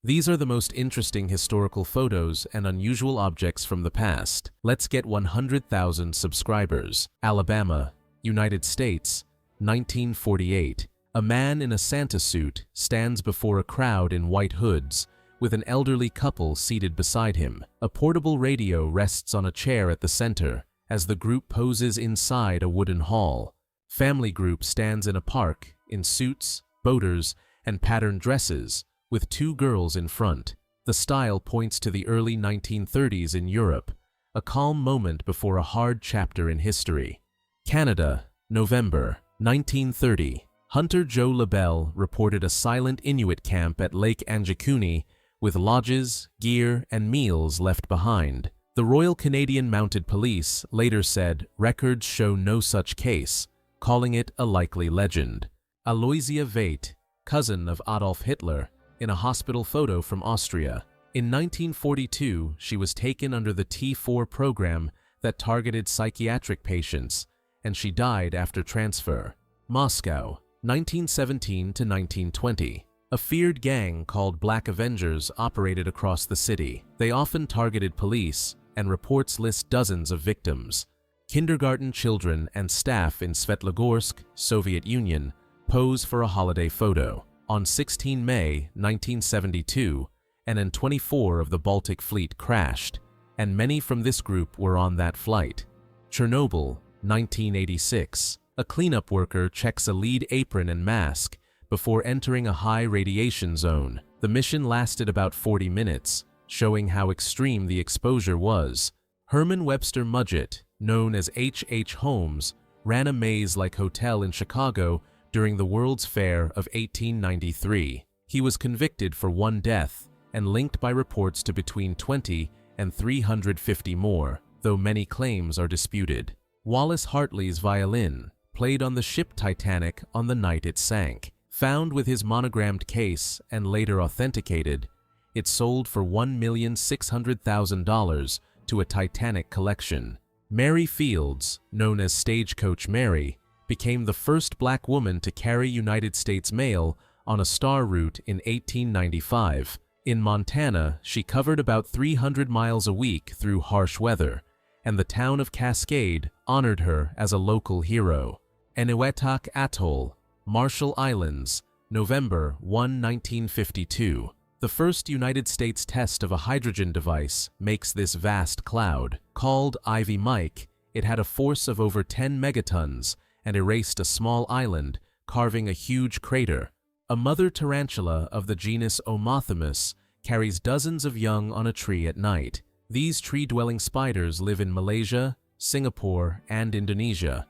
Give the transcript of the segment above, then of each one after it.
These are the most interesting historical photos and unusual objects from the past. Let's get 100,000 subscribers. Alabama, United States, 1948. A man in a Santa suit stands before a crowd in white hoods, with an elderly couple seated beside him. A portable radio rests on a chair at the center, as the group poses inside a wooden hall. Family group stands in a park, in suits, boaters, and patterned dresses, with two girls in front. The style points to the early 1930s in Europe, a calm moment before a hard chapter in history. Canada, November, 1930. Hunter Joe LaBelle reported a silent Inuit camp at Lake Anjikuni with lodges, gear, and meals left behind. The Royal Canadian Mounted Police later said records show no such case, calling it a likely legend. Aloysia Veit, cousin of Adolf Hitler, in a hospital photo from Austria. In 1942, she was taken under the T4 program that targeted psychiatric patients, and she died after transfer. Moscow, 1917 to 1920. A feared gang called Black Avengers operated across the city. They often targeted police, and reports list dozens of victims. Kindergarten children and staff in Svetlogorsk, Soviet Union, pose for a holiday photo. On 16 May 1972, an N-24 of the Baltic Fleet crashed, and many from this group were on that flight. Chernobyl, 1986. A cleanup worker checks a lead apron and mask before entering a high radiation zone. The mission lasted about 40 minutes, showing how extreme the exposure was. Herman Webster Mudgett, known as H.H. Holmes, ran a maze-like hotel in Chicago during the World's Fair of 1893. He was convicted for one death and linked by reports to between 20 and 350 more, though many claims are disputed. Wallace Hartley's violin, played on the ship Titanic on the night it sank. Found with his monogrammed case and later authenticated, it sold for $1,600,000 to a Titanic collection. Mary Fields, known as Stagecoach Mary, became the first black woman to carry United States mail on a star route in 1895. In Montana, she covered about 300 miles a week through harsh weather, and the town of Cascade honored her as a local hero. Enewetak Atoll, Marshall Islands, November 1, 1952. The first United States test of a hydrogen device makes this vast cloud. Called Ivy Mike, it had a force of over 10 megatons and erased a small island, carving a huge crater. A mother tarantula of the genus Omothamus carries dozens of young on a tree at night. These tree-dwelling spiders live in Malaysia, Singapore, and Indonesia,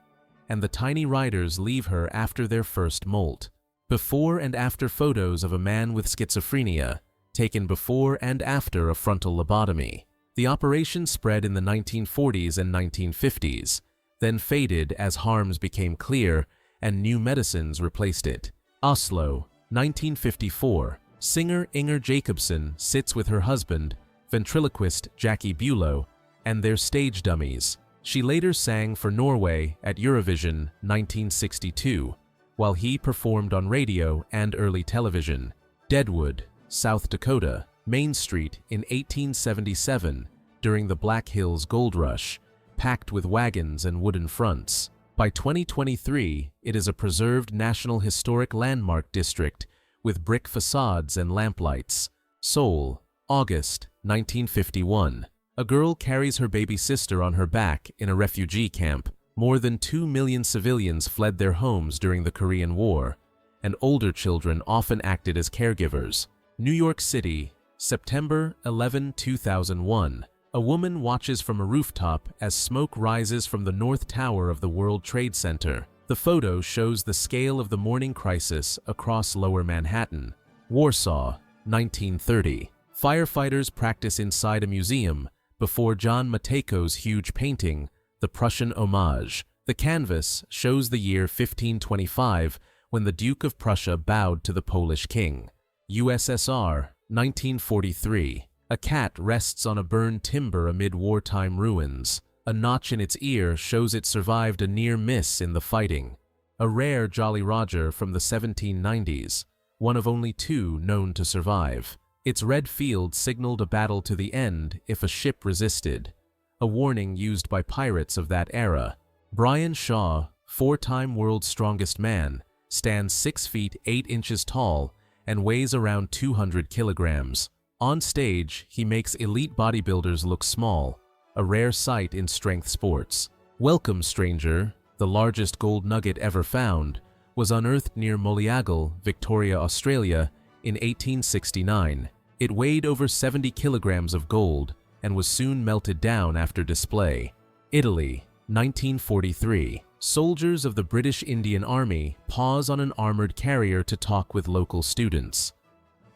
and the tiny riders leave her after their first molt. Before and after photos of a man with schizophrenia, taken before and after a frontal lobotomy. The operation spread in the 1940s and 1950s, then faded as harms became clear and new medicines replaced it. Oslo, 1954. Singer Inger Jacobsen sits with her husband, ventriloquist Jackie Bulow, and their stage dummies. She later sang for Norway at Eurovision 1962, while he performed on radio and early television. Deadwood, South Dakota, Main Street in 1877 during the Black Hills Gold Rush, packed with wagons and wooden fronts. By 2023, it is a preserved National Historic Landmark District with brick facades and lamplights. Seoul, August 1951. A girl carries her baby sister on her back in a refugee camp. More than 2 million civilians fled their homes during the Korean War, and older children often acted as caregivers. New York City, September 11, 2001. A woman watches from a rooftop as smoke rises from the North Tower of the World Trade Center. The photo shows the scale of the morning crisis across Lower Manhattan. Warsaw, 1930. Firefighters practice inside a museum before John Matejko's huge painting, The Prussian Homage. The canvas shows the year 1525 when the Duke of Prussia bowed to the Polish king. USSR, 1943. A cat rests on a burned timber amid wartime ruins. A notch in its ear shows it survived a near miss in the fighting. A rare Jolly Roger from the 1790s, one of only 2 known to survive. Its red field signaled a battle to the end if a ship resisted, a warning used by pirates of that era. Brian Shaw, four-time world's strongest man, stands 6 feet 8 inches tall and weighs around 200 kilograms. On stage, he makes elite bodybuilders look small, a rare sight in strength sports. Welcome Stranger, the largest gold nugget ever found, was unearthed near Moleagle, Victoria, Australia, in 1869. It weighed over 70 kilograms of gold and was soon melted down after display. Italy, 1943. Soldiers of the British Indian Army pause on an armored carrier to talk with local students.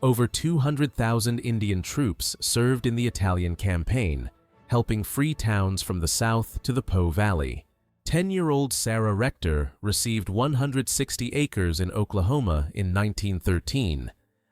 Over 200,000 Indian troops served in the Italian campaign, helping free towns from the south to the Po Valley. 10-year-old Sarah Rector received 160 acres in Oklahoma in 1913,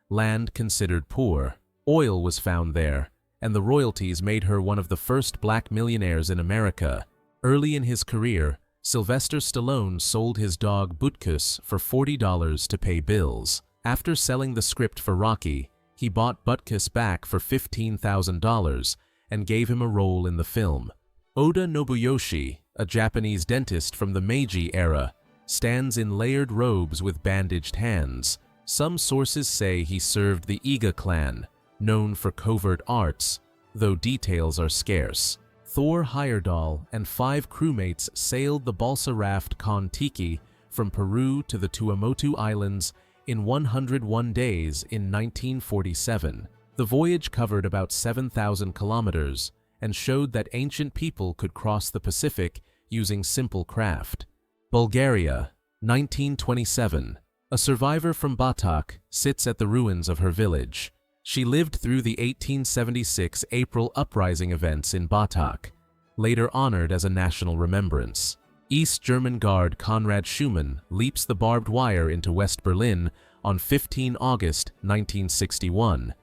land considered poor. Oil was found there, and the royalties made her one of the first black millionaires in America. Early in his career, Sylvester Stallone sold his dog Butkus for $40 to pay bills. After selling the script for Rocky, he bought Butkus back for $15,000 and gave him a role in the film. Oda Nobuyoshi, a Japanese dentist from the Meiji era, stands in layered robes with bandaged hands. Some sources say he served the Iga clan, known for covert arts, though details are scarce. Thor Heyerdahl and 5 crewmates sailed the balsa raft Kon-Tiki from Peru to the Tuamotu Islands in 101 days in 1947. The voyage covered about 7,000 kilometers and showed that ancient people could cross the Pacific using simple craft. Bulgaria, 1927. A survivor from Batak sits at the ruins of her village. She lived through the 1876 April uprising events in Batak, later honored as a national remembrance. East German Guard Konrad Schumann leaps the barbed wire into West Berlin on 15 August 1961,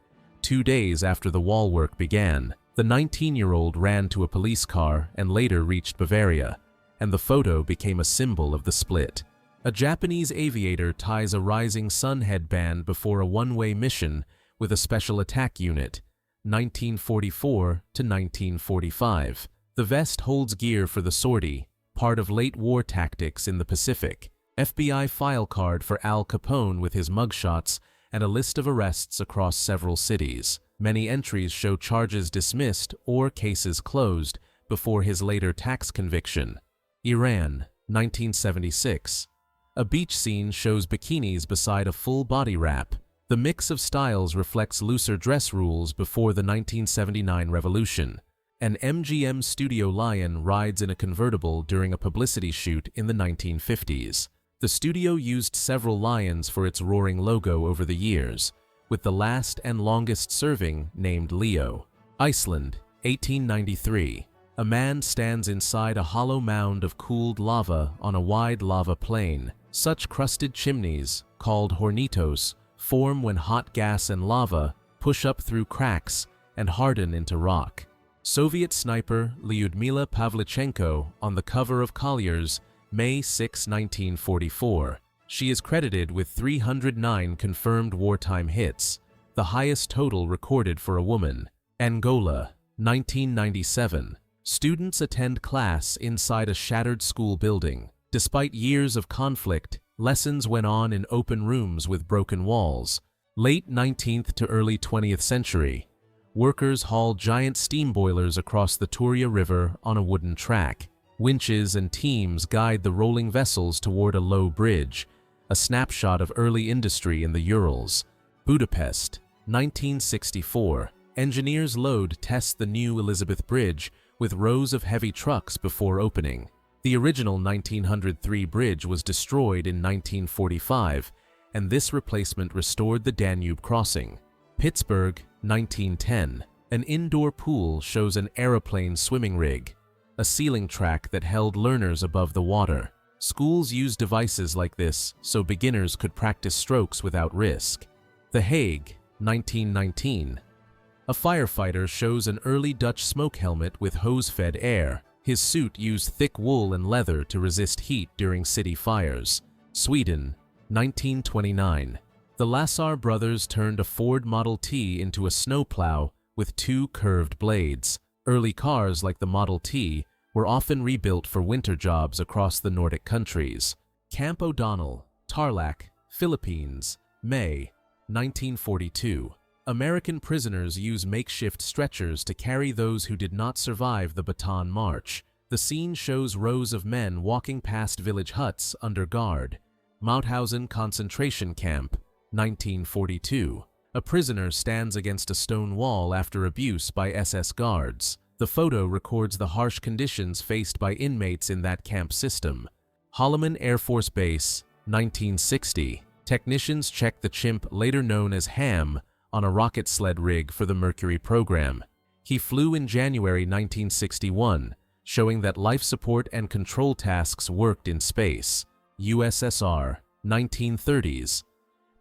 2 days after the wall work began. The 19-year-old ran to a police car and later reached Bavaria, and the photo became a symbol of the split. A Japanese aviator ties a rising sun headband before a one-way mission with a special attack unit, 1944 to 1945. The vest holds gear for the sortie, part of late war tactics in the Pacific. FBI file card for Al Capone with his mugshots and a list of arrests across several cities. Many entries show charges dismissed or cases closed before his later tax conviction. Iran, 1976. A beach scene shows bikinis beside a full body wrap. The mix of styles reflects looser dress rules before the 1979 revolution. An MGM Studio Lion rides in a convertible during a publicity shoot in the 1950s. The studio used several lions for its roaring logo over the years, with the last and longest serving named Leo. Iceland, 1893. A man stands inside a hollow mound of cooled lava on a wide lava plain. Such crusted chimneys, called hornitos, form when hot gas and lava push up through cracks and harden into rock. Soviet sniper Lyudmila Pavlichenko on the cover of Collier's, May 6, 1944. She is credited with 309 confirmed wartime hits, the highest total recorded for a woman. Angola, 1997. Students attend class inside a shattered school building. Despite years of conflict, lessons went on in open rooms with broken walls. Late 19th to early 20th century, workers hauled giant steam boilers across the Turia River on a wooden track. Winches and teams guide the rolling vessels toward a low bridge, a snapshot of early industry in the Urals. Budapest, 1964. Engineers load test the new Elizabeth Bridge with rows of heavy trucks before opening. The original 1903 bridge was destroyed in 1945, and this replacement restored the Danube crossing. Pittsburgh, 1910. An indoor pool shows an aeroplane swimming rig, a ceiling track that held learners above the water. Schools use devices like this so beginners could practice strokes without risk. The Hague, 1919. A firefighter shows an early Dutch smoke helmet with hose-fed air. His suit used thick wool and leather to resist heat during city fires. Sweden, 1929. The Lasar brothers turned a Ford Model T into a snowplow with 2 curved blades. Early cars like the Model T were often rebuilt for winter jobs across the Nordic countries. Camp O'Donnell, Tarlac, Philippines, May 1942. American prisoners use makeshift stretchers to carry those who did not survive the Bataan March. The scene shows rows of men walking past village huts under guard. Mauthausen concentration camp, 1942. A prisoner stands against a stone wall after abuse by SS guards. The photo records the harsh conditions faced by inmates in that camp system. Holloman Air Force Base, 1960. Technicians check the chimp, later known as Ham, on a rocket sled rig for the Mercury program. He flew in January 1961, showing that life support and control tasks worked in space. USSR, 1930s.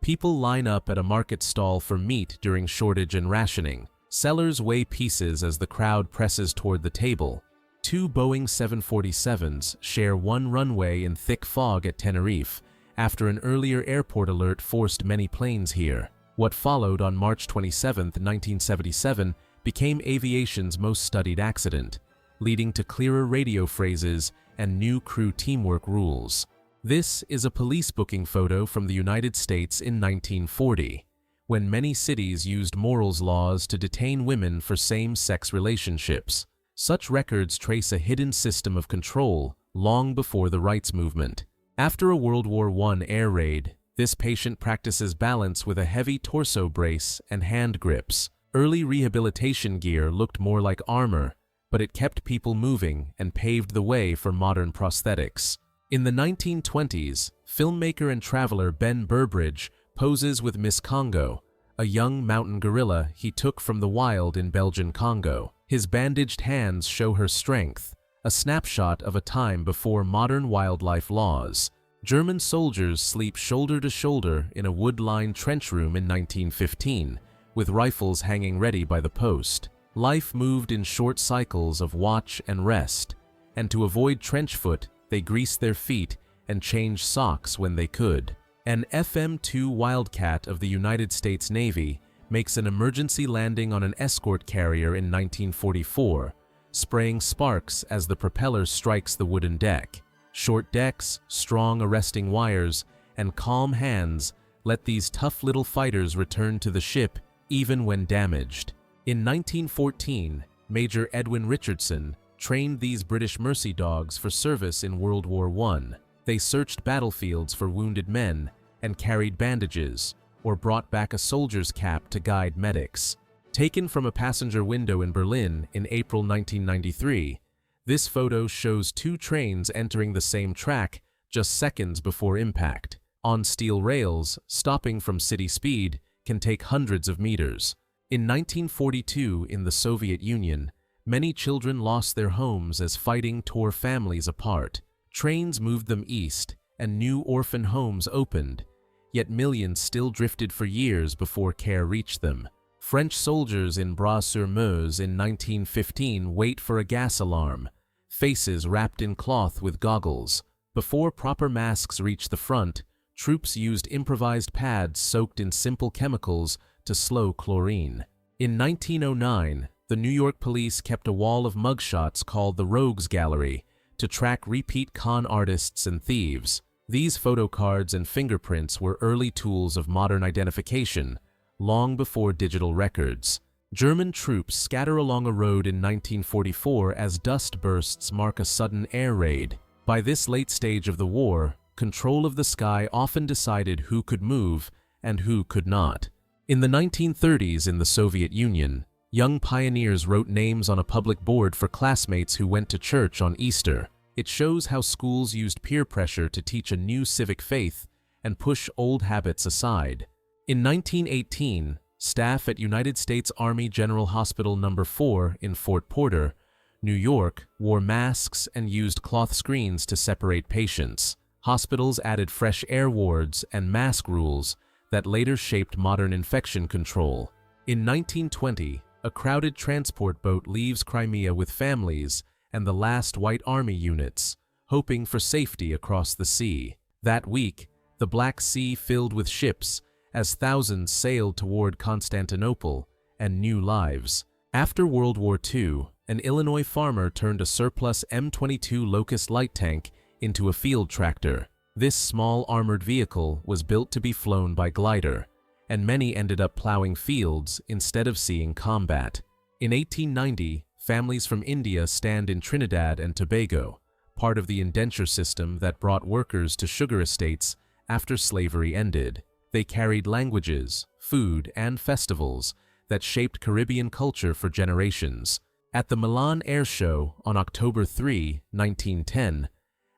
People line up at a market stall for meat during shortage and rationing. Sellers weigh pieces as the crowd presses toward the table. 2 Boeing 747s share one runway in thick fog at Tenerife, after an earlier airport alert forced many planes here. What followed on March 27, 1977, became aviation's most studied accident, leading to clearer radio phrases and new crew teamwork rules. This is a police booking photo from the United States in 1940, when many cities used morals laws to detain women for same-sex relationships. Such records trace a hidden system of control long before the rights movement. After a World War I air raid, this patient practices balance with a heavy torso brace and hand grips. Early rehabilitation gear looked more like armor, but it kept people moving and paved the way for modern prosthetics. In the 1920s, filmmaker and traveler Ben Burbridge poses with Miss Congo, a young mountain gorilla he took from the wild in Belgian Congo. His bandaged hands show her strength, a snapshot of a time before modern wildlife laws. German soldiers sleep shoulder to shoulder in a wood-lined trench room in 1915, with rifles hanging ready by the post. Life moved in short cycles of watch and rest, and to avoid trench foot, they greased their feet and changed socks when they could. An FM-2 Wildcat of the United States Navy makes an emergency landing on an escort carrier in 1944, spraying sparks as the propeller strikes the wooden deck. Short decks, strong arresting wires, and calm hands let these tough little fighters return to the ship even when damaged. In 1914, Major Edwin Richardson trained these British Mercy Dogs for service in World War I. They searched battlefields for wounded men and carried bandages, or brought back a soldier's cap to guide medics. Taken from a passenger window in Berlin in April 1993, this photo shows 2 trains entering the same track just seconds before impact. On steel rails, stopping from city speed can take hundreds of meters. In 1942, in the Soviet Union, many children lost their homes as fighting tore families apart. Trains moved them east, and new orphan homes opened, yet millions still drifted for years before care reached them. French soldiers in Bras-sur-Meuse in 1915 wait for a gas alarm, faces wrapped in cloth with goggles. Before proper masks reach the front, troops used improvised pads soaked in simple chemicals to slow chlorine. In 1909, the New York police kept a wall of mugshots called the Rogues Gallery to track repeat con artists and thieves. These photo cards and fingerprints were early tools of modern identification, long before digital records. German troops scatter along a road in 1944 as dust bursts mark a sudden air raid. By this late stage of the war, control of the sky often decided who could move and who could not. In the 1930s in the Soviet Union, young pioneers wrote names on a public board for classmates who went to church on Easter. It shows how schools used peer pressure to teach a new civic faith and push old habits aside. In 1918, staff at United States Army General Hospital No. 4 in Fort Porter, New York, wore masks and used cloth screens to separate patients. Hospitals added fresh air wards and mask rules that later shaped modern infection control. In 1920, a crowded transport boat leaves Crimea with families and the last White Army units, hoping for safety across the sea. That week, the Black Sea filled with ships, as thousands sailed toward Constantinople and new lives. After World War II, an Illinois farmer turned a surplus M22 Locust light tank into a field tractor. This small armored vehicle was built to be flown by glider, and many ended up plowing fields instead of seeing combat. In 1890, families from India stand in Trinidad and Tobago, part of the indenture system that brought workers to sugar estates after slavery ended. They carried languages, food, and festivals that shaped Caribbean culture for generations. At the Milan Air Show on October 3, 1910,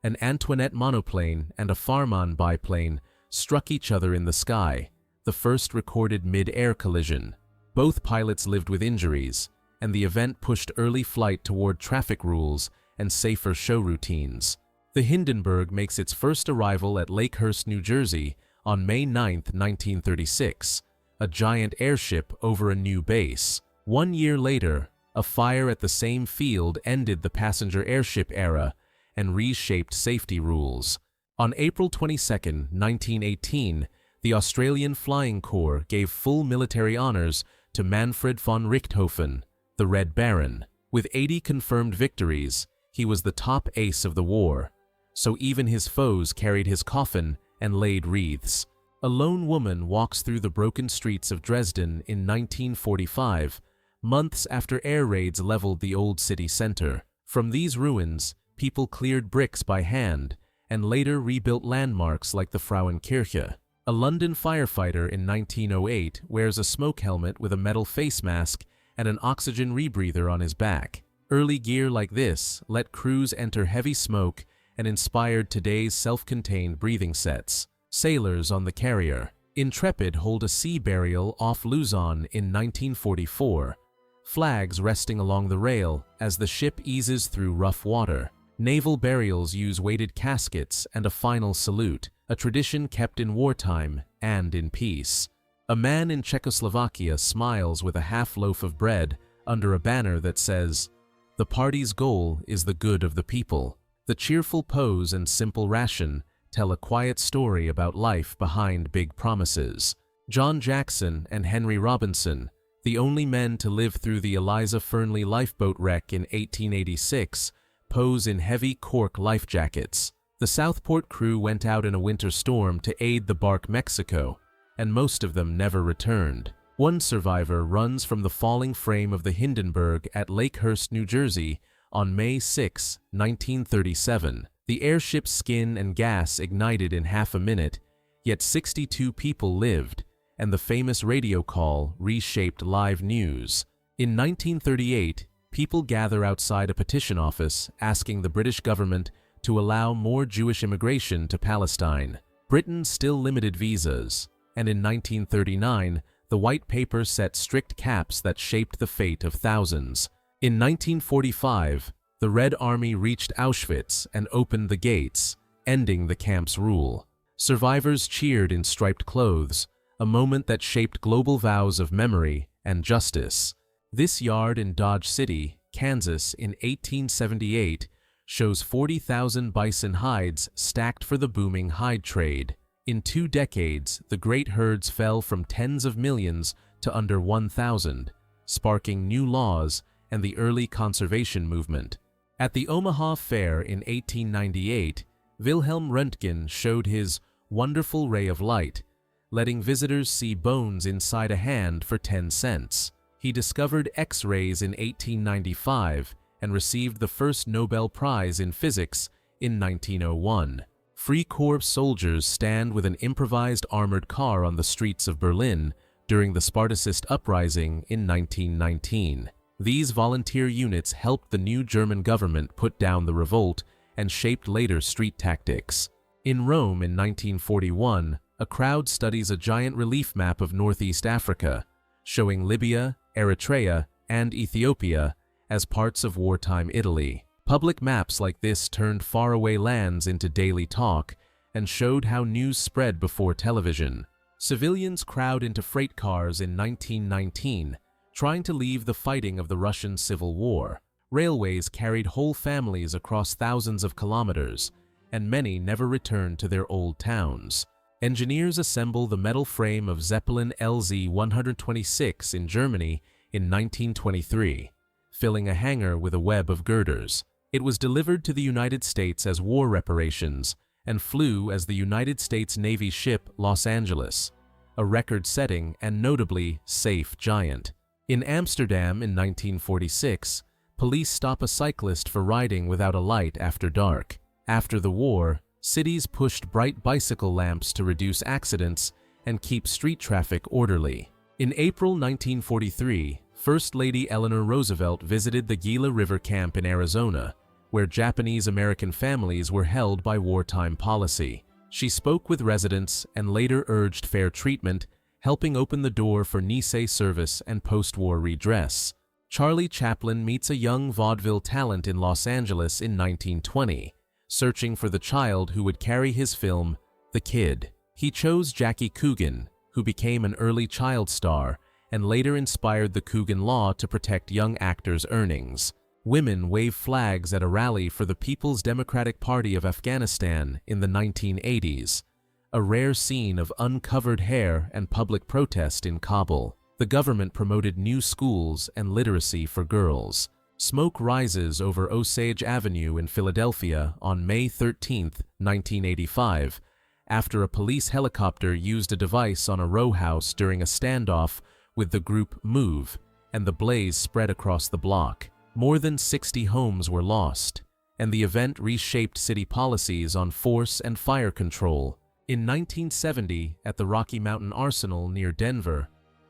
an Antoinette monoplane and a Farman biplane struck each other in the sky, the first recorded mid-air collision. Both pilots lived with injuries, and the event pushed early flight toward traffic rules and safer show routines. The Hindenburg makes its first arrival at Lakehurst, New Jersey on May 9, 1936, a giant airship over a new base. 1 year later, a fire at the same field ended the passenger airship era and reshaped safety rules. On April 22, 1918, the Australian Flying Corps gave full military honors to Manfred von Richthofen, the Red Baron. With 80 confirmed victories, he was the top ace of the war, so even his foes carried his coffin and laid wreaths. A lone woman walks through the broken streets of Dresden in 1945, months after air raids leveled the old city center. From these ruins, people cleared bricks by hand and later rebuilt landmarks like the Frauenkirche. A London firefighter in 1908 wears a smoke helmet with a metal face mask and an oxygen rebreather on his back. Early gear like this let crews enter heavy smoke and inspired today's self-contained breathing sets. Sailors on the Carrier Intrepid hold a sea burial off Luzon in 1944, flags resting along the rail as the ship eases through rough water. Naval burials use weighted caskets and a final salute, a tradition kept in wartime and in peace. A man in Czechoslovakia smiles with a half loaf of bread under a banner that says, "The party's goal is the good of the people." The cheerful pose and simple ration tell a quiet story about life behind big promises. John Jackson and Henry Robinson, the only men to live through the Eliza Fernley lifeboat wreck in 1886, pose in heavy cork life jackets. The Southport crew went out in a winter storm to aid the bark Mexico, and most of them never returned. One survivor runs from the falling frame of the Hindenburg at Lakehurst, New Jersey, on May 6, 1937. The airship's skin and gas ignited in half a minute, yet 62 people lived, and the famous radio call reshaped live news. In 1938, people gather outside a petition office asking the British government to allow more Jewish immigration to Palestine. Britain still limited visas, and in 1939, the White Paper set strict caps that shaped the fate of thousands. In 1945, the Red Army reached Auschwitz and opened the gates, ending the camp's rule. Survivors cheered in striped clothes, a moment that shaped global vows of memory and justice. This yard in Dodge City, Kansas in 1878 shows 40,000 bison hides stacked for the booming hide trade. In 2 decades, the great herds fell from tens of millions to under 1,000, sparking new laws and the early conservation movement. At the Omaha Fair in 1898, Wilhelm Röntgen showed his wonderful ray of light, letting visitors see bones inside a hand for 10 cents. He discovered X-rays in 1895 and received the first Nobel Prize in Physics in 1901. Free Corps soldiers stand with an improvised armored car on the streets of Berlin during the Spartacist uprising in 1919. These volunteer units helped the new German government put down the revolt and shaped later street tactics. In Rome in 1941, a crowd studies a giant relief map of Northeast Africa, showing Libya, Eritrea, and Ethiopia as parts of wartime Italy. Public maps like this turned faraway lands into daily talk and showed how news spread before television. Civilians crowd into freight cars in 1919, trying to leave the fighting of the Russian Civil War. Railways carried whole families across thousands of kilometers, and many never returned to their old towns. Engineers assemble the metal frame of Zeppelin LZ-126 in Germany in 1923, filling a hangar with a web of girders. It was delivered to the United States as war reparations and flew as the United States Navy ship Los Angeles, a record-setting and notably safe giant. In Amsterdam in 1946, police stop a cyclist for riding without a light after dark. After the war, cities pushed bright bicycle lamps to reduce accidents and keep street traffic orderly. In April 1943, First Lady Eleanor Roosevelt visited the Gila River Camp in Arizona, where Japanese-American families were held by wartime policy. She spoke with residents and later urged fair treatment, helping open the door for Nisei service and post-war redress. Charlie Chaplin meets a young vaudeville talent in Los Angeles in 1920, searching for the child who would carry his film, The Kid. He chose Jackie Coogan, who became an early child star and later inspired the Coogan Law to protect young actors' earnings. Women wave flags at a rally for the People's Democratic Party of Afghanistan in the 1980s, a rare scene of uncovered hair and public protest in Kabul. The government promoted new schools and literacy for girls. Smoke rises over Osage Avenue in Philadelphia on May 13, 1985, after a police helicopter used a device on a row house during a standoff with the group Move, and the blaze spread across the block. More than 60 homes were lost, and the event reshaped city policies on force and fire control. In 1970, at the Rocky Mountain Arsenal near Denver,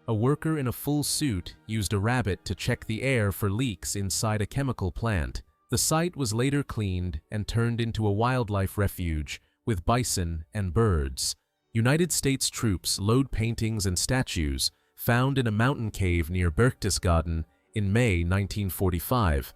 a worker in a full suit used a rabbit to check the air for leaks inside a chemical plant. The site was later cleaned and turned into a wildlife refuge with bison and birds. United States troops load paintings and statues found in a mountain cave near Berchtesgaden in May 1945,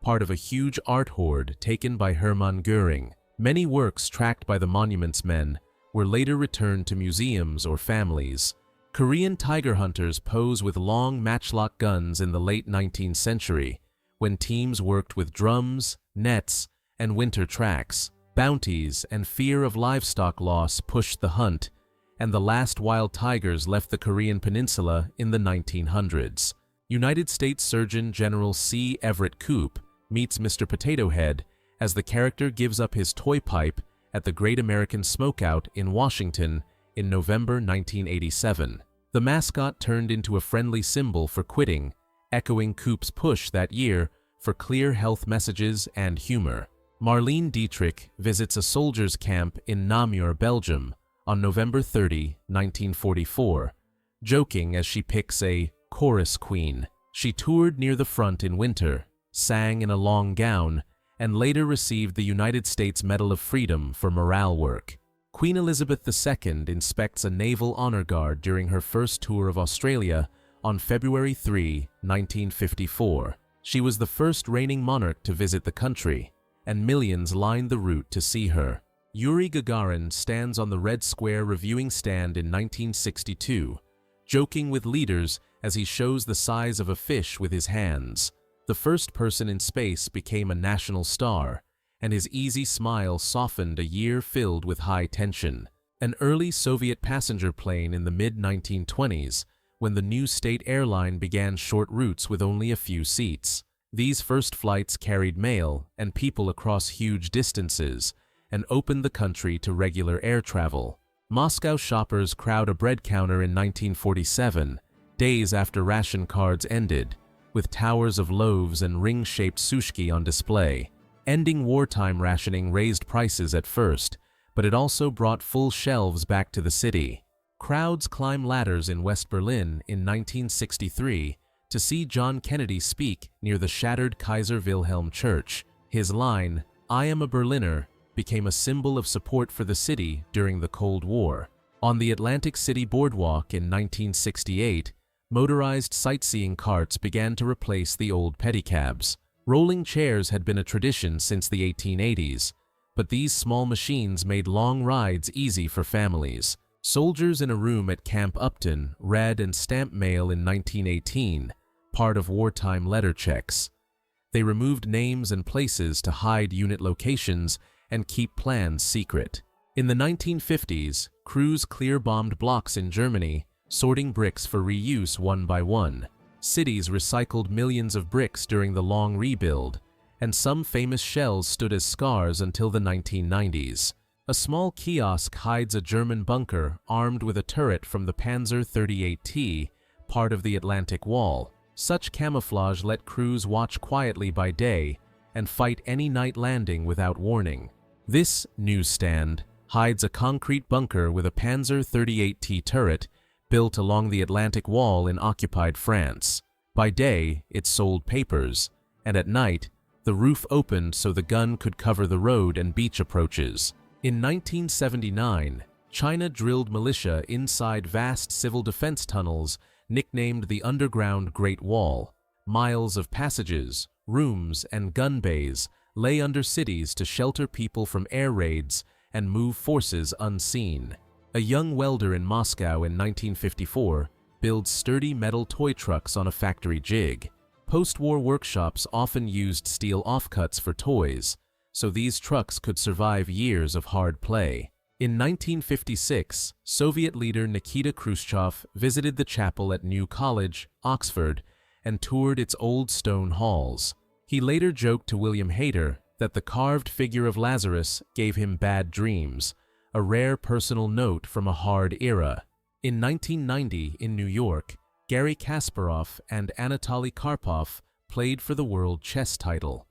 part of a huge art hoard taken by Hermann Goering. Many works tracked by the Monuments Men were later returned to museums or families. Korean tiger hunters pose with long matchlock guns in the late 19th century, when teams worked with drums, nets, and winter tracks. Bounties and fear of livestock loss pushed the hunt, and the last wild tigers left the Korean peninsula in the 1900s. United States Surgeon General C. Everett Koop meets Mr. Potato Head as the character gives up his toy pipe at the Great American Smokeout in Washington in November 1987. The mascot turned into a friendly symbol for quitting, echoing Koop's push that year for clear health messages and humor. Marlene Dietrich visits a soldiers' camp in Namur, Belgium, on November 30, 1944, joking as she picks a chorus queen. She toured near the front in winter, sang in a long gown, and later received the United States Medal of Freedom for morale work. Queen Elizabeth II inspects a naval honor guard during her first tour of Australia on February 3, 1954. She was the first reigning monarch to visit the country, and millions lined the route to see her. Yuri Gagarin stands on the Red Square reviewing stand in 1962, joking with leaders as he shows the size of a fish with his hands. The first person in space became a national star, and his easy smile softened a year filled with high tension. An early Soviet passenger plane in the mid-1920s, when the new state airline began short routes with only a few seats. These first flights carried mail and people across huge distances, and opened the country to regular air travel. Moscow shoppers crowd a bread counter in 1947, days after ration cards ended, with towers of loaves and ring-shaped sushki on display. Ending wartime rationing raised prices at first, but it also brought full shelves back to the city. Crowds climb ladders in West Berlin in 1963 to see John Kennedy speak near the shattered Kaiser Wilhelm Church. His line, "I am a Berliner," became a symbol of support for the city during the Cold War. On the Atlantic City Boardwalk in 1968, motorized sightseeing carts began to replace the old pedicabs. Rolling chairs had been a tradition since the 1880s, but these small machines made long rides easy for families. Soldiers in a room at Camp Upton read and stamped mail in 1918, part of wartime letter checks. They removed names and places to hide unit locations and keep plans secret. In the 1950s, Crews clear-bombed blocks in Germany, sorting bricks for reuse one by one. Cities recycled millions of bricks during the long rebuild, and some famous shells stood as scars until the 1990s. A small kiosk hides a German bunker armed with a turret from the Panzer 38T, part of the Atlantic Wall. Such camouflage let crews watch quietly by day and fight any night landing without warning. This newsstand hides a concrete bunker with a Panzer 38T turret built along the Atlantic Wall in occupied France. By day, it sold papers, and at night, the roof opened so the gun could cover the road and beach approaches. In 1979, China drilled militia inside vast civil defense tunnels nicknamed the Underground Great Wall. Miles of passages, rooms, and gun bays lay under cities to shelter people from air raids and move forces unseen. A young welder in Moscow in 1954 builds sturdy metal toy trucks on a factory jig. Post-war workshops often used steel offcuts for toys, so these trucks could survive years of hard play. In 1956, Soviet leader Nikita Khrushchev visited the chapel at New College, Oxford, and toured its old stone halls. He later joked to William Hayter that the carved figure of Lazarus gave him bad dreams, a rare personal note from a hard era. In 1990, in New York, Garry Kasparov and Anatoly Karpov played for the world chess title,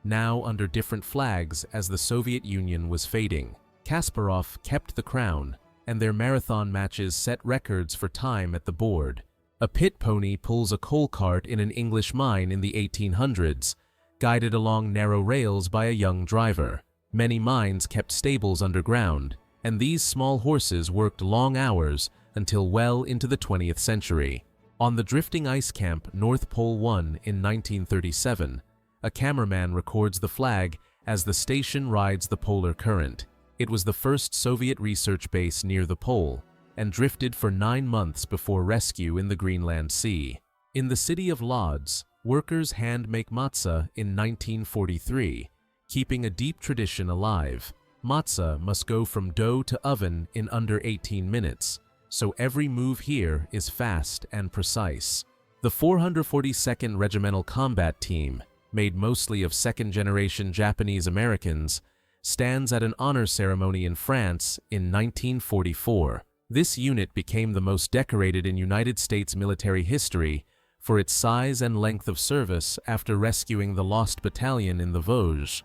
now under different flags as the Soviet Union was fading. Kasparov kept the crown, and their marathon matches set records for time at the board. A pit pony pulls a coal cart in an English mine in the 1800s, guided along narrow rails by a young driver. Many mines kept stables underground, and these small horses worked long hours until well into the 20th century. On the drifting ice camp North Pole 1 in 1937, a cameraman records the flag as the station rides the polar current. It was the first Soviet research base near the pole, and drifted for 9 months before rescue in the Greenland Sea. In the city of Lodz, workers hand-make matzah in 1943, keeping a deep tradition alive. Matzah must go from dough to oven in under 18 minutes, so every move here is fast and precise. The 442nd Regimental Combat Team, made mostly of second-generation Japanese Americans, stands at an honor ceremony in France in 1944. This unit became the most decorated in United States military history for its size and length of service after rescuing the lost battalion in the Vosges.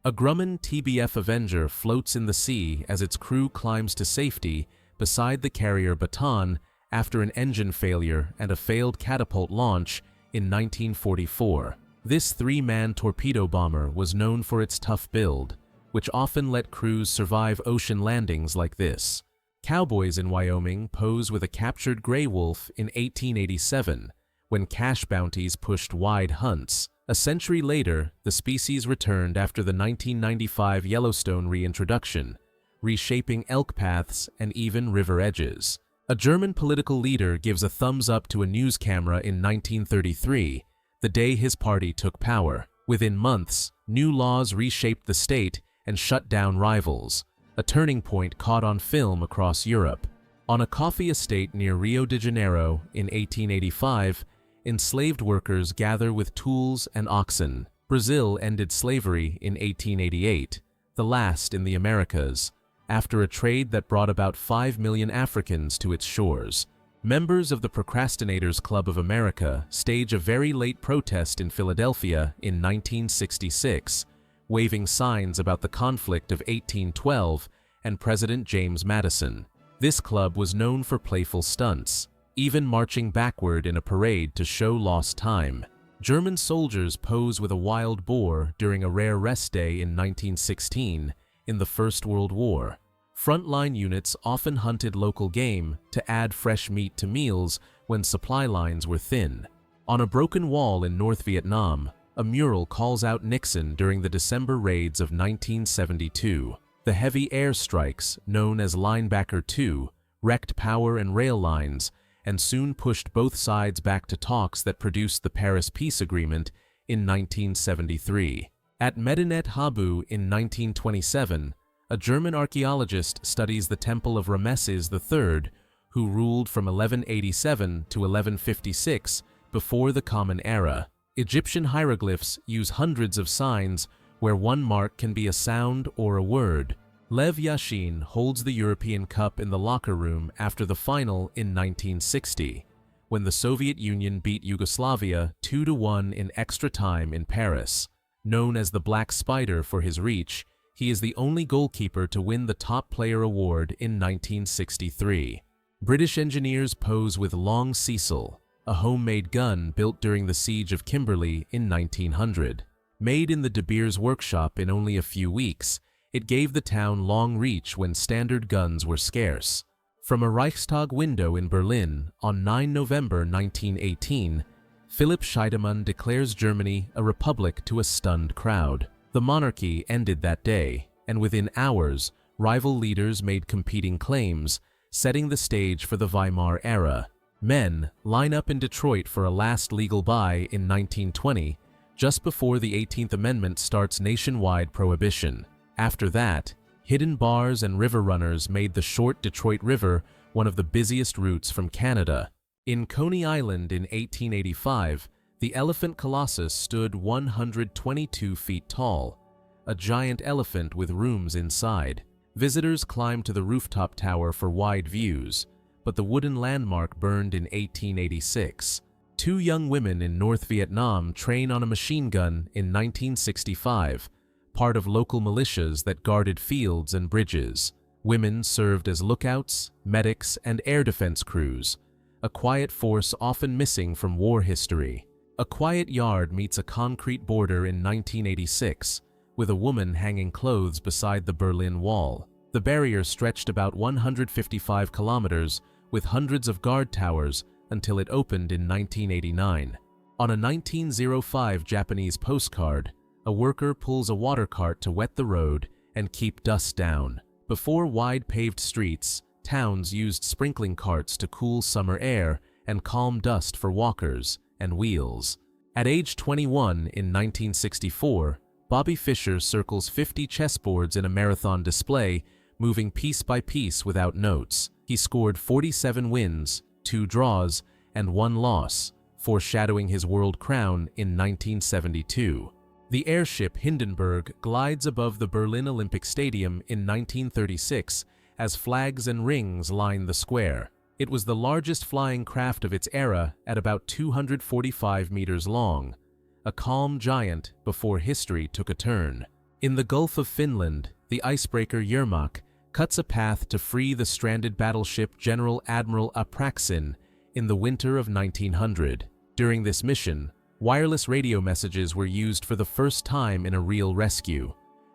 A Grumman TBF Avenger floats in the sea as its crew climbs to safety beside the carrier Baton after an engine failure and a failed catapult launch in 1944. This 3-man torpedo bomber was known for its tough build, which often let crews survive ocean landings like this. Cowboys in Wyoming pose with a captured gray wolf in 1887, when cash bounties pushed wide hunts. A century later, the species returned after the 1995 Yellowstone reintroduction, reshaping elk paths and even river edges. A German political leader gives a thumbs up to a news camera in 1933, the day his party took power. Within months, new laws reshaped the state and shut down rivals, a turning point caught on film across Europe. On a coffee estate near Rio de Janeiro in 1885, enslaved workers gather with tools and oxen. Brazil ended slavery in 1888, the last in the Americas, after a trade that brought about 5 million Africans to its shores. Members of the Procrastinators Club of America stage a very late protest in Philadelphia in 1966, waving signs about the conflict of 1812 and President James Madison. This club was known for playful stunts, even marching backward in a parade to show lost time. German soldiers pose with a wild boar during a rare rest day in 1916 in the First World War. Frontline units often hunted local game to add fresh meat to meals when supply lines were thin. On a broken wall in North Vietnam, a mural calls out Nixon during the December raids of 1972. The heavy air strikes, known as Linebacker 2, wrecked power and rail lines and soon pushed both sides back to talks that produced the Paris Peace Agreement in 1973. At Medinet Habu in 1927, A German archaeologist studies the temple of Rameses III, who ruled from 1187 to 1156 before the Common Era. Egyptian hieroglyphs use hundreds of signs where one mark can be a sound or a word. Lev Yashin holds the European Cup in the locker room after the final in 1960, when the Soviet Union beat Yugoslavia 2-1 in extra time in Paris. Known as the Black Spider for his reach, he is the only goalkeeper to win the Top Player Award in 1963. British engineers pose with Long Cecil, a homemade gun built during the Siege of Kimberley in 1900. Made in the De Beers workshop in only a few weeks, it gave the town long reach when standard guns were scarce. From a Reichstag window in Berlin on 9 November 1918, Philipp Scheidemann declares Germany a republic to a stunned crowd. The monarchy ended that day, and within hours, rival leaders made competing claims, setting the stage for the Weimar era. Men line up in Detroit for a last legal buy in 1920, just before the 18th Amendment starts nationwide prohibition. After that, hidden bars and river runners made the short Detroit River one of the busiest routes from Canada. In Coney Island in 1885, the elephant Colossus stood 122 feet tall, a giant elephant with rooms inside. Visitors climbed to the rooftop tower for wide views, but the wooden landmark burned in 1886. Two young women in North Vietnam train on a machine gun in 1965, part of local militias that guarded fields and bridges. Women served as lookouts, medics, and air defense crews, a quiet force often missing from war history. A Quiet Yard meets a concrete border in 1986, with a woman hanging clothes beside the Berlin Wall. The barrier stretched about 155 kilometers, with hundreds of guard towers, until it opened in 1989. On a 1905 Japanese postcard, a worker pulls a water cart to wet the road and keep dust down. Before wide paved streets, towns used sprinkling carts to cool summer air and calm dust for walkers and wheels. At age 21 in 1964, Bobby Fischer circles 50 chessboards in a marathon display, moving piece by piece without notes. He scored 47 wins, 2 draws, and 1 loss, foreshadowing his world crown in 1972. The airship Hindenburg glides above the Berlin Olympic Stadium in 1936 as flags and rings line the square. It was the largest flying craft of its era at about 245 meters long, a calm giant before history took a turn. In the Gulf of Finland, the icebreaker Yermak cuts a path to free the stranded battleship General Admiral Apraksin in the winter of 1900. During this mission, wireless radio messages were used for the first time in a real rescue,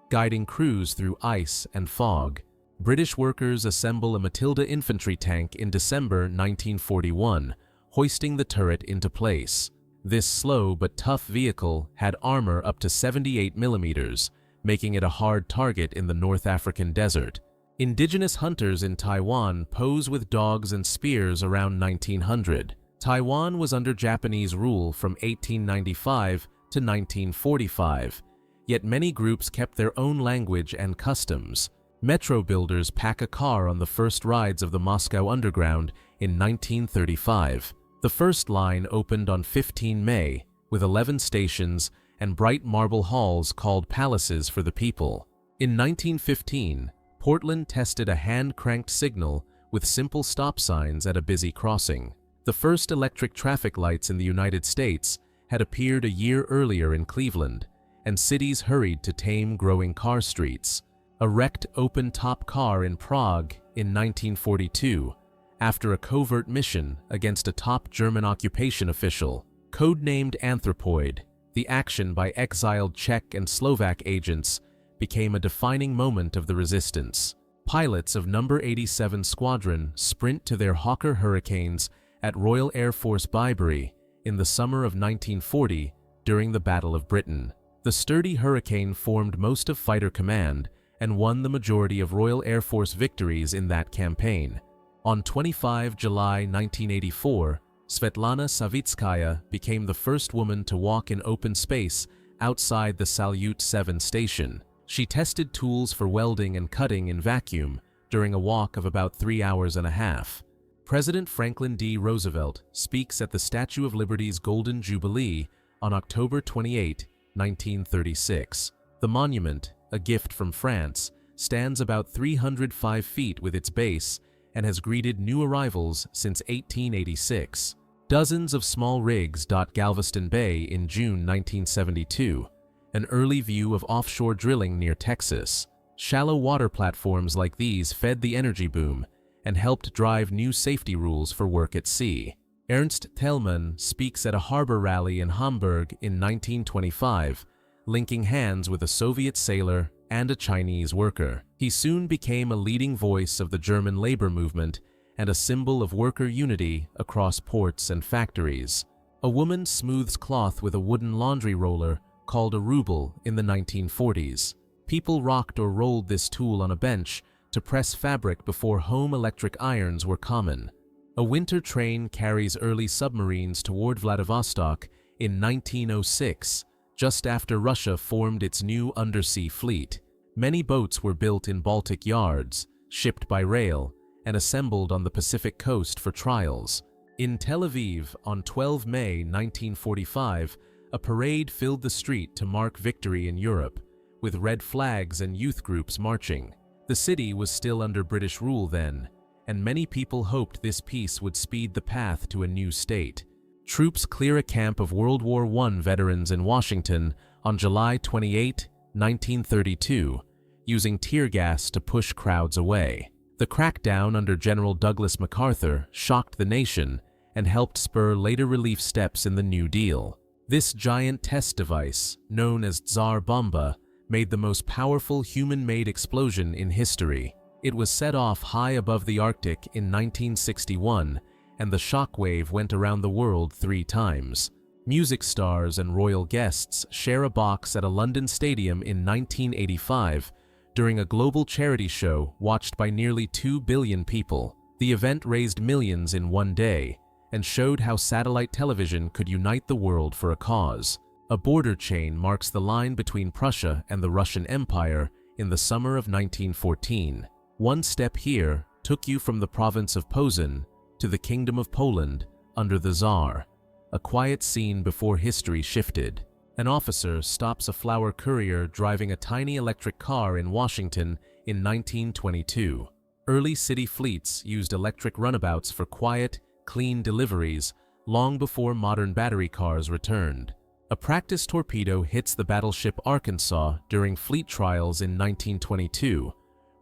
guiding crews through ice and fog. British workers assemble a Matilda infantry tank in December 1941, hoisting the turret into place. This slow but tough vehicle had armor up to 78 millimeters, making it a hard target in the North African desert. Indigenous hunters in Taiwan pose with dogs and spears around 1900. Taiwan was under Japanese rule from 1895 to 1945, yet many groups kept their own language and customs. Metro builders pack a car on the first rides of the Moscow Underground in 1935. The first line opened on 15 May, with 11 stations and bright marble halls called palaces for the people. In 1915, Portland tested a hand-cranked signal with simple stop signs at a busy crossing. The first electric traffic lights in the United States had appeared a year earlier in Cleveland, and cities hurried to tame growing car streets. A wrecked open-top car in Prague in 1942, after a covert mission against a top German occupation official. Codenamed Anthropoid, the action by exiled Czech and Slovak agents became a defining moment of the resistance. Pilots of No. 87 Squadron sprint to their Hawker Hurricanes at Royal Air Force Bybury in the summer of 1940 during the Battle of Britain. The sturdy Hurricane formed most of Fighter Command and won the majority of Royal Air Force victories in that campaign. On 25 July 1984, Svetlana Savitskaya became the first woman to walk in open space outside the Salyut 7 station. She tested tools for welding and cutting in vacuum during a walk of about 3 hours and a half. President Franklin D. Roosevelt speaks at the Statue of Liberty's Golden Jubilee on October 28, 1936. The monument, a gift from France, stands about 305 feet with its base and has greeted new arrivals since 1886. Dozens of small rigs dot Galveston Bay in June 1972, an early view of offshore drilling near Texas. Shallow water platforms like these fed the energy boom and helped drive new safety rules for work at sea. Ernst Thälmann speaks at a harbor rally in Hamburg in 1925, linking hands with a Soviet sailor and a Chinese worker. He soon became a leading voice of the German labor movement and a symbol of worker unity across ports and factories. A woman smooths cloth with a wooden laundry roller called a ruble in the 1940s. People rocked or rolled this tool on a bench to press fabric before home electric irons were common. A winter train carries early submarines toward Vladivostok in 1906, just after Russia formed its new undersea fleet. Many boats were built in Baltic yards, shipped by rail, and assembled on the Pacific coast for trials. In Tel Aviv, on 12 May 1945, a parade filled the street to mark victory in Europe, with red flags and youth groups marching. The city was still under British rule then, and many people hoped this peace would speed the path to a new state. Troops clear a camp of World War I veterans in Washington on July 28, 1932, using tear gas to push crowds away. The crackdown under General Douglas MacArthur shocked the nation and helped spur later relief steps in the New Deal. This giant test device, known as Tsar Bomba, made the most powerful human-made explosion in history. It was set off high above the Arctic in 1961, and the shockwave went around the world 3 times. Music stars and royal guests share a box at a London stadium in 1985 during a global charity show watched by nearly 2 billion people. The event raised millions in one day and showed how satellite television could unite the world for a cause. A border chain marks the line between Prussia and the Russian Empire in the summer of 1914. One step here took you from the province of Posen to the Kingdom of Poland under the Tsar. A quiet scene before history shifted. An officer stops a flower courier driving a tiny electric car in Washington in 1922. Early city fleets used electric runabouts for quiet, clean deliveries long before modern battery cars returned. A practice torpedo hits the battleship Arkansas during fleet trials in 1922,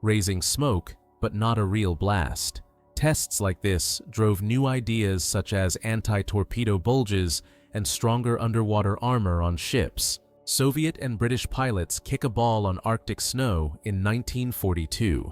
raising smoke but not a real blast. Tests like this drove new ideas such as anti-torpedo bulges and stronger underwater armor on ships. Soviet and British pilots kick a ball on Arctic snow in 1942,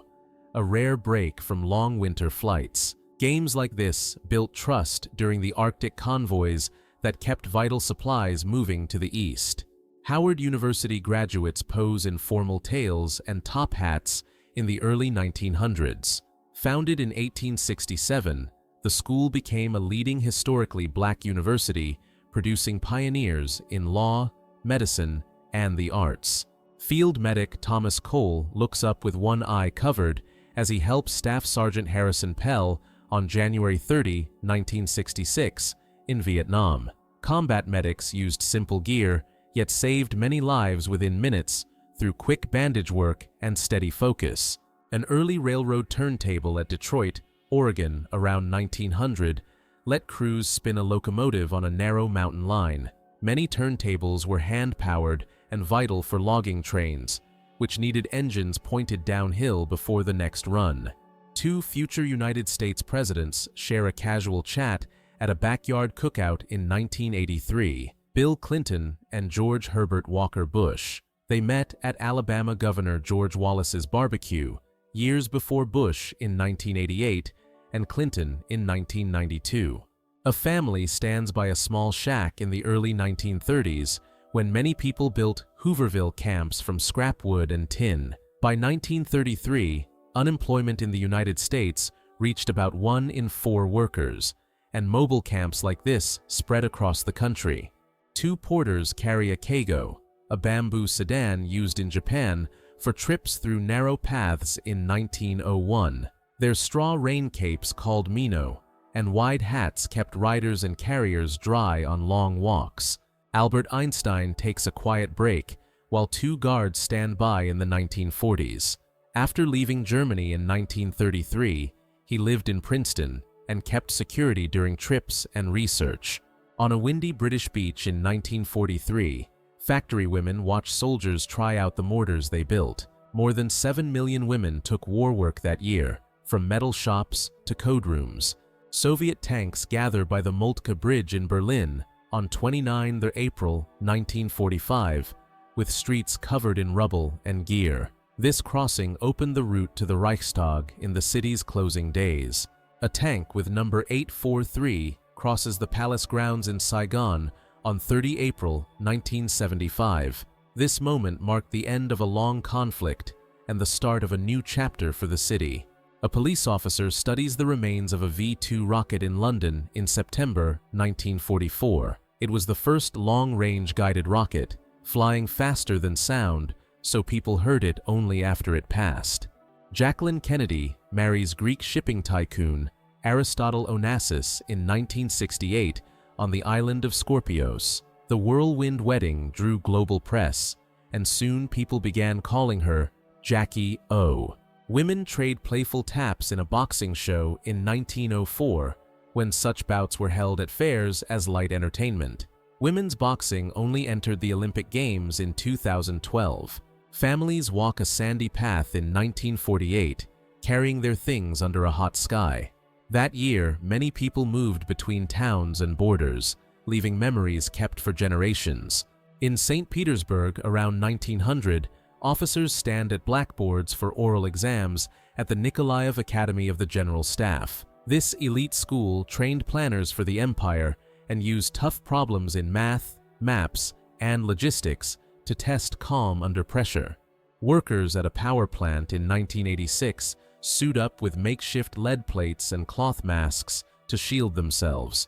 a rare break from long winter flights. Games like this built trust during the Arctic convoys that kept vital supplies moving to the east. Howard University graduates pose in formal tails and top hats in the early 1900s. Founded in 1867, the school became a leading historically black university, producing pioneers in law, medicine, and the arts. Field medic Thomas Cole looks up with one eye covered as he helps Staff Sergeant Harrison Pell on January 30, 1966, in Vietnam. Combat medics used simple gear, yet saved many lives within minutes through quick bandage work and steady focus. An early railroad turntable at Detroit, Oregon, around 1900, let crews spin a locomotive on a narrow mountain line. Many turntables were hand-powered and vital for logging trains, which needed engines pointed downhill before the next run. 2 future United States presidents share a casual chat at a backyard cookout in 1983, Bill Clinton and George Herbert Walker Bush. They met at Alabama Governor George Wallace's barbecue years before Bush in 1988 and Clinton in 1992. A family stands by a small shack in the early 1930s when many people built Hooverville camps from scrap wood and tin. By 1933, unemployment in the United States reached about 1 in 4 workers, and mobile camps like this spread across the country. 2 porters carry a kago, a bamboo sedan used in Japan for trips through narrow paths in 1901. Their straw rain capes called Mino, and wide hats kept riders and carriers dry on long walks. Albert Einstein takes a quiet break, while 2 guards stand by in the 1940s. After leaving Germany in 1933, he lived in Princeton and kept security during trips and research. On a windy British beach in 1943, factory women watched soldiers try out the mortars they built. More than 7 million women took war work that year, from metal shops to code rooms. Soviet tanks gather by the Moltke Bridge in Berlin on 29 April 1945, with streets covered in rubble and gear. This crossing opened the route to the Reichstag in the city's closing days. A tank with number 843 crosses the palace grounds in Saigon on 30 April 1975. This moment marked the end of a long conflict and the start of a new chapter for the city. A police officer studies the remains of a V-2 rocket in London in September 1944. It was the first long-range guided rocket, flying faster than sound, so people heard it only after it passed. Jacqueline Kennedy marries Greek shipping tycoon Aristotle Onassis in 1968 on the island of Skorpios. The whirlwind wedding drew global press, and soon people began calling her Jackie O. Women trade playful taps in a boxing show in 1904, when such bouts were held at fairs as light entertainment. Women's boxing only entered the Olympic Games in 2012. Families walk a sandy path in 1948, carrying their things under a hot sky. That year, many people moved between towns and borders, leaving memories kept for generations. In St. Petersburg around 1900, officers stand at blackboards for oral exams at the Nikolaev Academy of the General Staff. This elite school trained planners for the empire and used tough problems in math, maps, and logistics to test calm under pressure. Workers at a power plant in 1986 suit up with makeshift lead plates and cloth masks to shield themselves.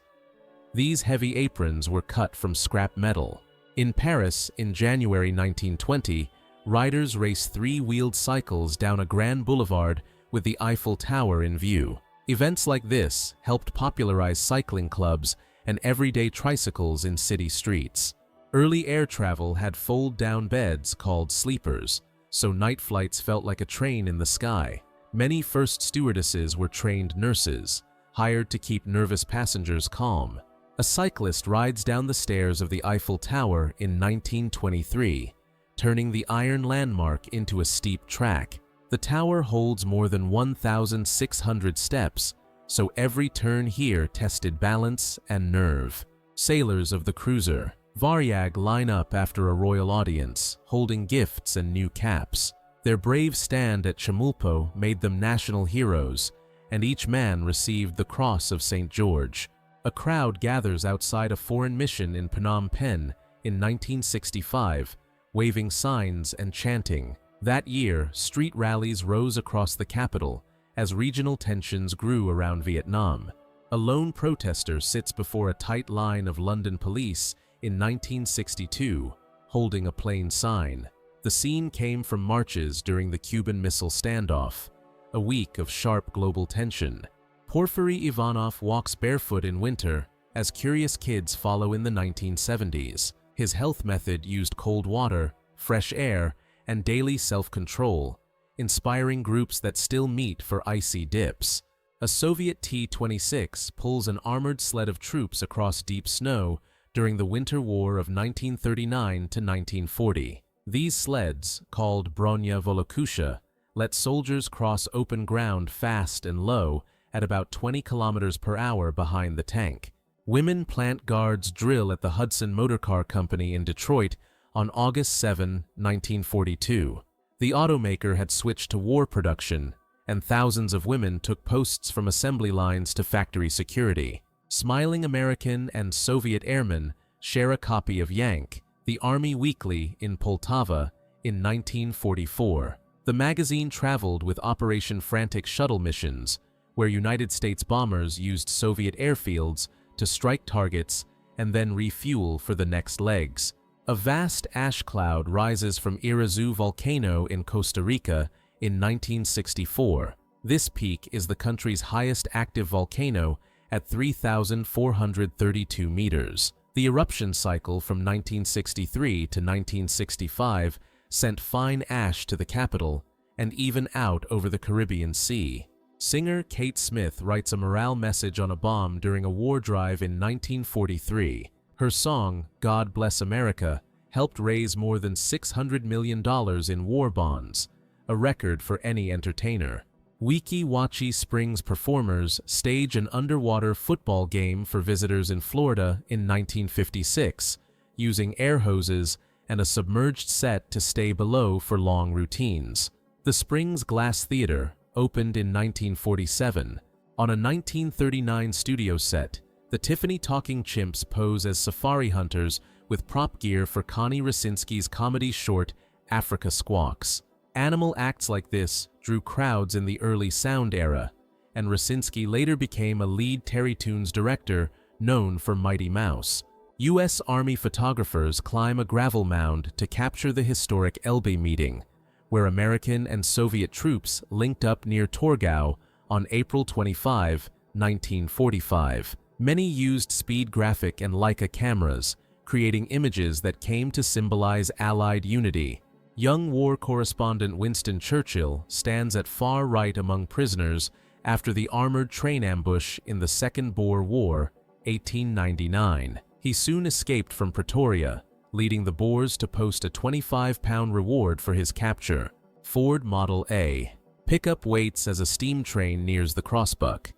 These heavy aprons were cut from scrap metal. In Paris, in January 1920, riders race 3-wheeled cycles down a grand boulevard with the Eiffel Tower in view. Events like this helped popularize cycling clubs and everyday tricycles in city streets. Early air travel had fold-down beds called sleepers, so night flights felt like a train in the sky. Many first stewardesses were trained nurses, hired to keep nervous passengers calm. A cyclist rides down the stairs of the Eiffel Tower in 1923, turning the iron landmark into a steep track. The tower holds more than 1,600 steps, so every turn here tested balance and nerve. Sailors of the cruiser Varyag line up after a royal audience, holding gifts and new caps. Their brave stand at Chemulpo made them national heroes, and each man received the Cross of St. George. A crowd gathers outside a foreign mission in Phnom Penh in 1965, waving signs and chanting. That year, street rallies rose across the capital as regional tensions grew around Vietnam. A lone protester sits before a tight line of London police in 1962, holding a plain sign. The scene came from marches during the Cuban Missile Standoff, a week of sharp global tension. Porfiry Ivanov walks barefoot in winter as curious kids follow in the 1970s. His health method used cold water, fresh air, and daily self-control, inspiring groups that still meet for icy dips. A Soviet T-26 pulls an armored sled of troops across deep snow during the Winter War of 1939 to 1940. These sleds, called Bronya Volokusha, let soldiers cross open ground fast and low at about 20 kilometers per hour behind the tank. Women plant guards drill at the Hudson Motor Car Company in Detroit on August 7, 1942. The automaker had switched to war production, and thousands of women took posts from assembly lines to factory security. Smiling American and Soviet airmen share a copy of Yank, the Army Weekly in Poltava, in 1944. The magazine traveled with Operation Frantic shuttle missions, where United States bombers used Soviet airfields to strike targets and then refuel for the next legs. A vast ash cloud rises from Irazu volcano in Costa Rica in 1964. This peak is the country's highest active volcano at 3,432 meters. The eruption cycle from 1963 to 1965 sent fine ash to the capital and even out over the Caribbean Sea. Singer Kate Smith writes a morale message on a bomb during a war drive in 1943. Her song, God Bless America, helped raise more than $600 million in war bonds, a record for any entertainer. Weeki Wachee Springs performers stage an underwater football game for visitors in Florida in 1956, using air hoses and a submerged set to stay below for long routines. The Springs Glass Theater opened in 1947. On a 1939 studio set, the Tiffany Talking Chimps pose as safari hunters with prop gear for Connie Rasinski's comedy short Africa Squawks. Animal acts like this drew crowds in the early sound era, and Rasinski later became a lead Terrytoons director known for Mighty Mouse. U.S. Army photographers climb a gravel mound to capture the historic Elbe meeting, where American and Soviet troops linked up near Torgau on April 25, 1945. Many used speed graphic and Leica cameras, creating images that came to symbolize Allied unity. Young war correspondent Winston Churchill stands at far right among prisoners after the armored train ambush in the Second Boer War, 1899. He soon escaped from Pretoria, leading the Boers to post a £25 reward for his capture. Ford Model A. Pickup waits as a steam train nears the crossbuck.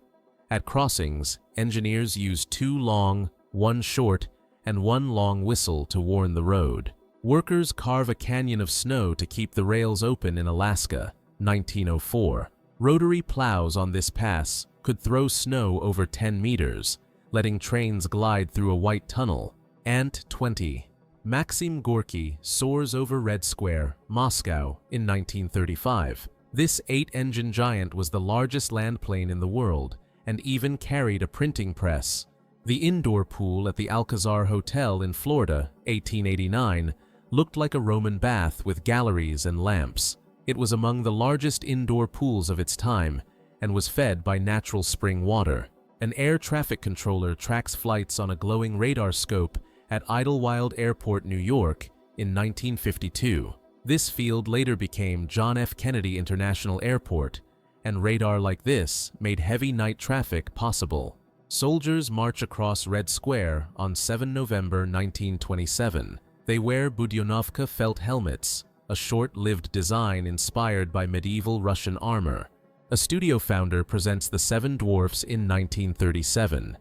At crossings, engineers use 2 long, 1 short, and 1 long whistle to warn the road. Workers carve a canyon of snow to keep the rails open in Alaska, 1904. Rotary plows on this pass could throw snow over 10 meters, letting trains glide through a white tunnel. Ant 20. Maxim Gorky soars over Red Square, Moscow, in 1935. This 8-engine giant was the largest land plane in the world and even carried a printing press. The indoor pool at the Alcazar Hotel in Florida, 1889, looked like a Roman bath with galleries and lamps. It was among the largest indoor pools of its time and was fed by natural spring water. An air traffic controller tracks flights on a glowing radar scope at Idlewild Airport, New York, in 1952. This field later became John F. Kennedy International Airport, and radar like this made heavy night traffic possible. Soldiers march across Red Square on 7 November 1927. They wear Budyonovka felt helmets, a short-lived design inspired by medieval Russian armor. A studio founder presents The Seven Dwarfs in 1937.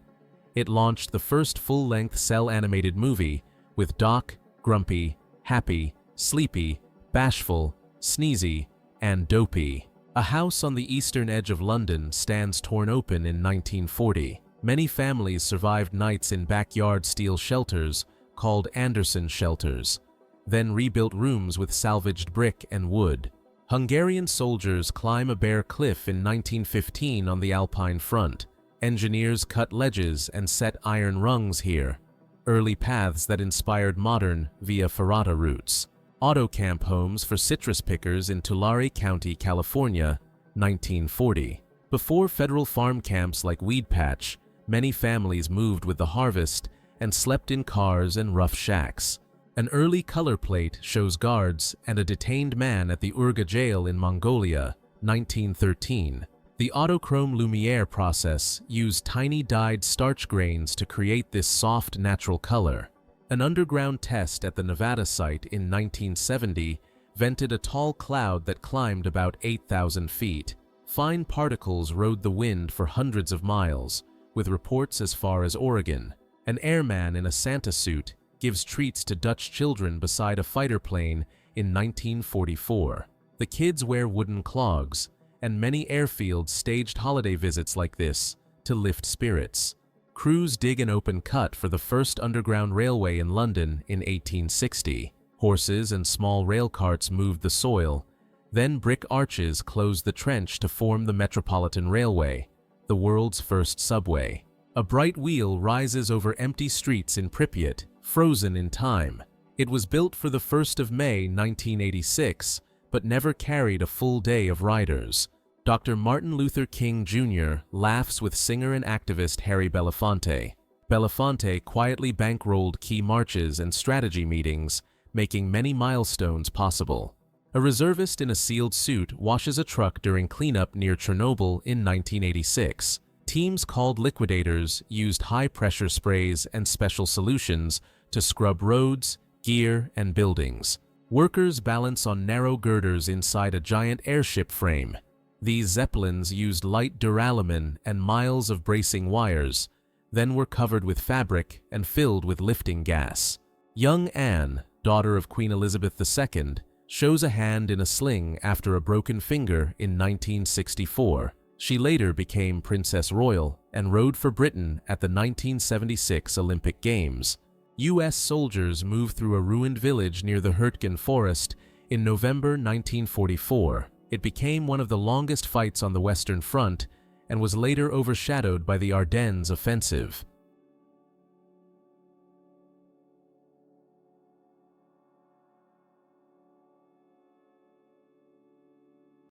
It launched the first full-length cel-animated movie with Doc, Grumpy, Happy, Sleepy, Bashful, Sneezy, and Dopey. A house on the eastern edge of London stands torn open in 1940. Many families survived nights in backyard steel shelters called Anderson shelters, then rebuilt rooms with salvaged brick and wood. Hungarian soldiers climb a bare cliff in 1915 on the Alpine front. Engineers cut ledges and set iron rungs here, early paths that inspired modern Via Ferrata routes. Auto camp homes for citrus pickers in Tulare County, California, 1940. Before federal farm camps like Weed Patch, many families moved with the harvest and slept in cars and rough shacks. An early color plate shows guards and a detained man at the Urga jail in Mongolia, 1913. The autochrome Lumiere process used tiny dyed starch grains to create this soft natural color. An underground test at the Nevada site in 1970 vented a tall cloud that climbed about 8,000 feet. Fine particles rode the wind for hundreds of miles, with reports as far as Oregon. An airman in a Santa suit gives treats to Dutch children beside a fighter plane in 1944. The kids wear wooden clogs, and many airfields staged holiday visits like this to lift spirits. Crews dig an open cut for the first underground railway in London in 1860. Horses and small rail carts moved the soil. Then brick arches closed the trench to form the Metropolitan Railway, the world's first subway. A bright wheel rises over empty streets in Pripyat, frozen in time. It was built for the 1st of May 1986, but never carried a full day of riders. Dr. Martin Luther King Jr. laughs with singer and activist Harry Belafonte. Belafonte quietly bankrolled key marches and strategy meetings, making many milestones possible. A reservist in a sealed suit washes a truck during cleanup near Chernobyl in 1986. Teams called liquidators used high-pressure sprays and special solutions to scrub roads, gear, and buildings. Workers balance on narrow girders inside a giant airship frame. These zeppelins used light duralumin and miles of bracing wires, then were covered with fabric and filled with lifting gas. Young Anne, daughter of Queen Elizabeth II, shows a hand in a sling after a broken finger in 1964. She later became Princess Royal and rode for Britain at the 1976 Olympic Games. U.S. soldiers moved through a ruined village near the Hurtgen Forest in November 1944. It became one of the longest fights on the Western Front and was later overshadowed by the Ardennes offensive.